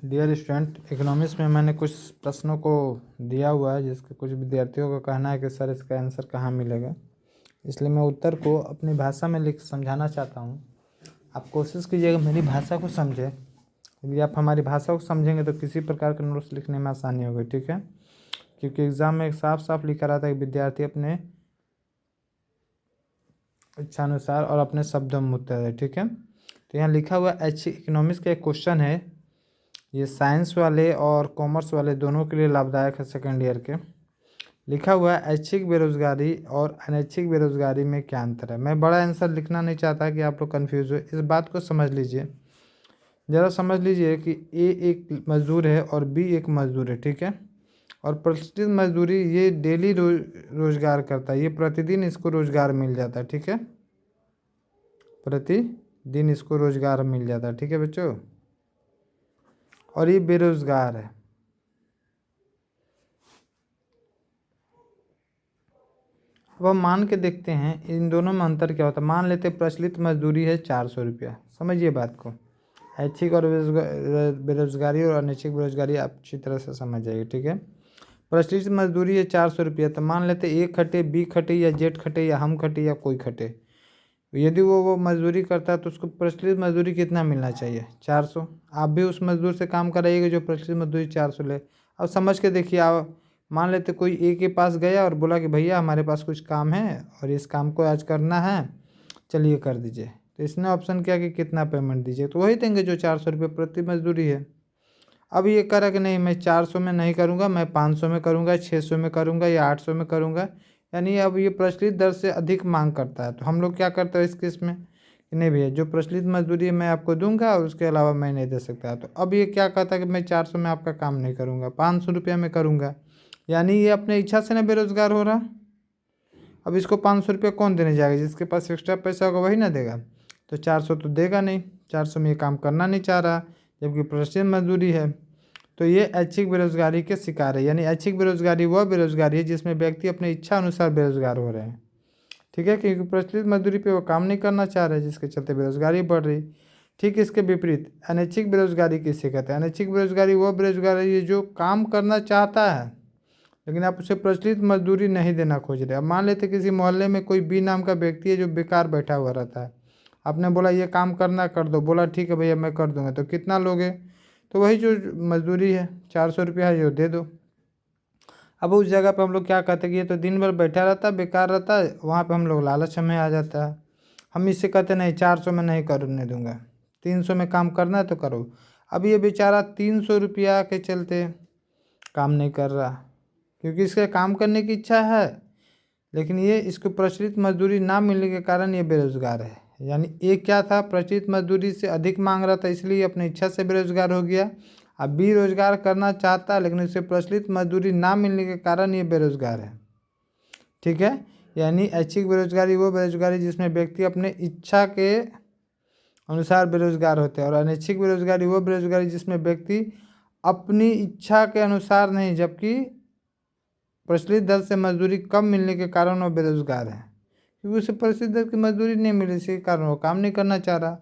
Dear student, economics में मैंने कुछ प्रश्नों को दिया हुआ है जिसके कुछ विद्यार्थियों का कहना है कि सर इसका आंसर कहाँ मिलेगा। इसलिए मैं उत्तर को अपनी भाषा में लिख समझाना चाहता हूँ। आप कोशिश कीजिएगा मेरी भाषा को समझें। यदि आप हमारी भाषा को समझेंगे तो किसी प्रकार के नोट्स लिखने में आसानी होगी, ठीक है। क्योंकि एग्ज़ाम में साफ साफ लिखा रहा था कि विद्यार्थी अपने इच्छानुसार और अपने शब्दों में उत्तर है, ठीक है। तो यहाँ लिखा हुआ इकोनॉमिक्स का एक क्वेश्चन है। ये साइंस वाले और कॉमर्स वाले दोनों के लिए लाभदायक है। सेकेंड ईयर के लिखा हुआ है ऐच्छिक बेरोजगारी और अनैच्छिक बेरोजगारी में क्या अंतर है। मैं बड़ा आंसर लिखना नहीं चाहता कि आप लोग कन्फ्यूज हो। इस बात को समझ लीजिए, ज़रा समझ लीजिए कि ए एक मजदूर है और बी एक मजदूर है, ठीक है। और प्रतिदिन मजदूरी ये डेली रोजगार करता है, ये प्रतिदिन इसको रोजगार मिल जाता है, ठीक है। प्रतिदिन इसको रोजगार मिल जाता है, ठीक है बच्चों। और ये बेरोजगार है। अब हम मान के देखते हैं इन दोनों में अंतर क्या होता है। मान लेते प्रचलित मजदूरी है 400 रुपया। समझिए बात को। ऐच्छिक और बेरोजगारी और अनैच्छिक बेरोजगारी आप अच्छी तरह से समझ जाइए, ठीक है। प्रचलित मजदूरी है 400 रुपया। तो मान लेते ए खटे, बी खटे या जेड खटे या हम खटे या कोई खटे। यदि वो मजदूरी करता है तो उसको प्रचलित मजदूरी कितना मिलना चाहिए? 400। आप भी उस मजदूर से काम कराइएगा जो प्रचलित मजदूरी 400 ले। अब समझ के देखिए, आप मान लेते कोई ए के पास गया और बोला कि भैया हमारे पास कुछ काम है और इस काम को आज करना है, चलिए कर दीजिए। तो इसने ऑप्शन किया कि कितना पेमेंट दीजिए, तो वही देंगे जो 400 रुपये प्रति मजदूरी है। अब ये करा कि नहीं, मैं 400 में नहीं करूँगा, मैं 500 में करूँगा, 600 में करूँगा या 800 में करूँगा। यानी अब ये प्रचलित दर से अधिक मांग करता है। तो हम लोग क्या करते हैं इस केस में कि नहीं भैया, जो प्रचलित मजदूरी है मैं आपको दूंगा और उसके अलावा मैं नहीं दे सकता। तो अब ये क्या कहता है कि मैं 400 में आपका काम नहीं करूँगा, 500 रुपया में करूँगा। यानी ये अपने इच्छा से ना बेरोजगार हो रहा। अब इसको 500 रुपया कौन देने जाएगा? जिसके पास एक्स्ट्रा पैसा होगा वही ना देगा। तो 400 तो देगा नहीं, 400 में ये काम करना नहीं चाह रहा, जबकि प्रचलित मजदूरी है। तो ये ऐच्छिक बेरोजगारी के शिकार है। यानी ऐच्छिक बेरोजगारी वह बेरोजगारी है जिसमें व्यक्ति अपने इच्छा अनुसार बेरोजगार हो रहे हैं, ठीक है। क्योंकि प्रचलित मजदूरी पे वो काम नहीं करना चाह रहे, जिसके चलते बेरोजगारी बढ़ रही। ठीक इसके विपरीत अनैच्छिक बेरोजगारी किसे कहते हैं? अनैच्छिक बेरोजगारी वह बेरोजगारी है जो काम करना चाहता है लेकिन आप उसे प्रचलित मजदूरी नहीं देना खोज रहे। अब मान लेते किसी मोहल्ले में कोई बी नाम का व्यक्ति है जो बेकार बैठा हुआ रहता है। आपने बोला ये काम करना, कर दो। बोला ठीक है भैया मैं कर दूंगा। तो कितना लोगे? तो वही जो मजदूरी है 400 रुपया है जो दे दो। अब उस जगह पे हम लोग क्या कहते हैं कि ये तो दिन भर बैठा रहता है, बेकार रहता है। वहाँ पे हम लोग लालच हमें आ जाता है। हम इससे कहते नहीं 400 में नहीं करने दूंगा, 300 में काम करना है तो करो। अब ये बेचारा 300 रुपया के चलते काम नहीं कर रहा क्योंकि इसके काम करने की इच्छा है, लेकिन ये इसको प्रचलित मजदूरी ना मिलने के कारण ये बेरोजगार है। यानी एक क्या था, प्रचलित मजदूरी से अधिक मांग रहा था इसलिए अपनी इच्छा से बेरोजगार हो गया। अब भी रोजगार करना चाहता है लेकिन उसे प्रचलित मजदूरी ना मिलने के कारण ये बेरोजगार है, ठीक है। यानी ऐच्छिक बेरोजगारी वो बेरोजगारी जिसमें व्यक्ति अपने इच्छा के अनुसार बेरोजगार होते हैं, और अनैच्छिक बेरोजगारी वो बेरोजगारी जिसमें व्यक्ति अपनी इच्छा के अनुसार नहीं, जबकि प्रचलित दर से मजदूरी कम मिलने के कारण वो बेरोजगार है क्योंकि उसे प्रचलित दर की मजदूरी नहीं मिली, इसी के कारण वो काम नहीं करना चाह रहा।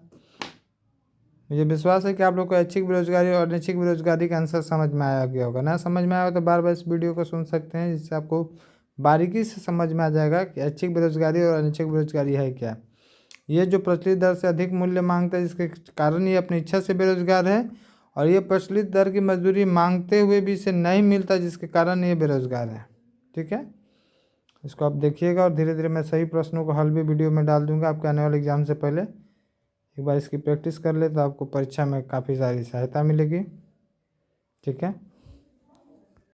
मुझे विश्वास है कि आप लोग को ऐच्छिक बेरोजगारी और अनैच्छिक बेरोजगारी का आंसर समझ में आया गया होगा। ना समझ में आया हो तो बार बार इस वीडियो को सुन सकते हैं, जिससे आपको बारीकी से समझ में आ जाएगा कि ऐच्छिक बेरोजगारी और अनैच्छिक बेरोजगारी है क्या। ये जो प्रचलित दर से अधिक मूल्य मांगता है जिसके कारण ये अपनी इच्छा से बेरोजगार है, और ये प्रचलित दर की मजदूरी मांगते हुए भी इसे नहीं मिलता जिसके कारण ये बेरोजगार है, ठीक है। इसको आप देखिएगा और धीरे धीरे मैं सही प्रश्नों को हल भी वीडियो में डाल दूंगा आपके आने वाले एग्जाम से पहले। एक बार इसकी प्रैक्टिस कर ले तो आपको परीक्षा में काफ़ी सारी सहायता मिलेगी, ठीक है।